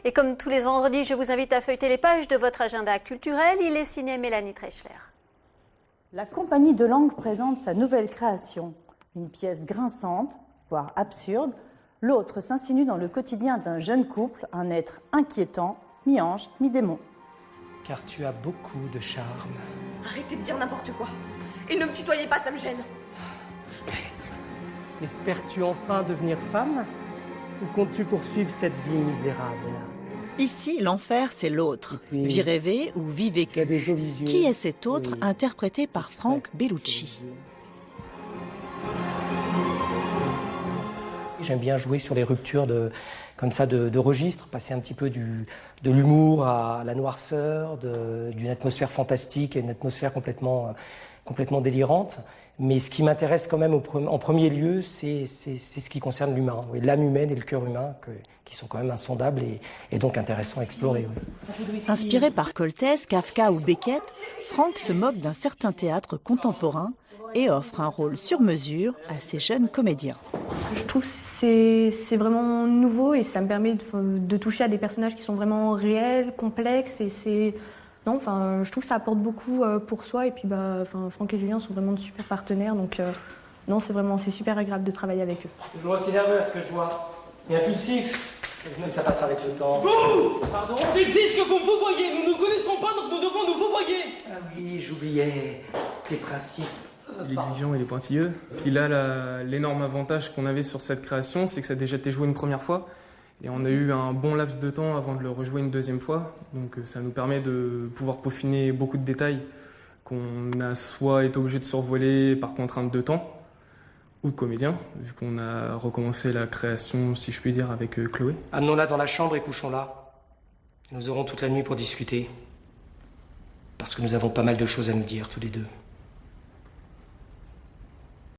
Et comme tous les vendredis, je vous invite à feuilleter les pages de votre agenda culturel. Il est signé Mélanie Treichler. La Compagnie de Langue présente sa nouvelle création, une pièce grinçante, voire absurde. L'autre s'insinue dans le quotidien d'un jeune couple, un être inquiétant, mi-ange, mi-démon. Car tu as beaucoup de charme. Arrêtez de dire n'importe quoi. Et ne me tutoyez pas, ça me gêne. Espères-tu enfin devenir femme? Ou comptes-tu poursuivre cette vie misérable? Ici, l'enfer, c'est l'autre. puis, Vie rêvée ou vie Tu as vécue. des jolis yeux. Qui est cet autre, Oui. interprété par Franck Bellucci? J'aime bien jouer sur les ruptures comme ça de registres, passer un petit peu de l'humour à la noirceur, d'une atmosphère fantastique à une atmosphère complètement délirante. Mais ce qui m'intéresse quand même en premier lieu, c'est ce qui concerne l'humain, oui, l'âme humaine et le cœur humain, qui sont quand même insondables et donc intéressants à explorer. Oui. Inspiré par Coltès, Kafka ou Beckett, Franck se moque d'un certain théâtre contemporain et offre un rôle sur mesure à ses jeunes comédiens. Je trouve que c'est vraiment nouveau et ça me permet de toucher à des personnages qui sont vraiment réels, complexes et non, enfin, je trouve que ça apporte beaucoup pour soi et puis Franck et Julien sont vraiment de super partenaires donc non, c'est super agréable de travailler avec eux. Toujours aussi nerveux à ce que je vois. Et impulsif. Mais ça passera avec le temps. Vous! Pardon? On exige que vous me vous voyez. Nous ne nous connaissons pas, donc nous devons nous vous voyez. Ah oui, j'oubliais tes principes. Il est exigeant, il est pointilleux. Puis là, l'énorme avantage qu'on avait sur cette création, c'est que ça a déjà été joué une première fois. Et on a eu un bon laps de temps avant de le rejouer une deuxième fois. Donc ça nous permet de pouvoir peaufiner beaucoup de détails qu'on a soit été obligé de survoler par contrainte de temps, ou de comédien, vu qu'on a recommencé la création, si je puis dire, avec Chloé. Amenons-la dans la chambre et couchons-la. Nous aurons toute la nuit pour discuter. Parce que nous avons pas mal de choses à nous dire tous les deux.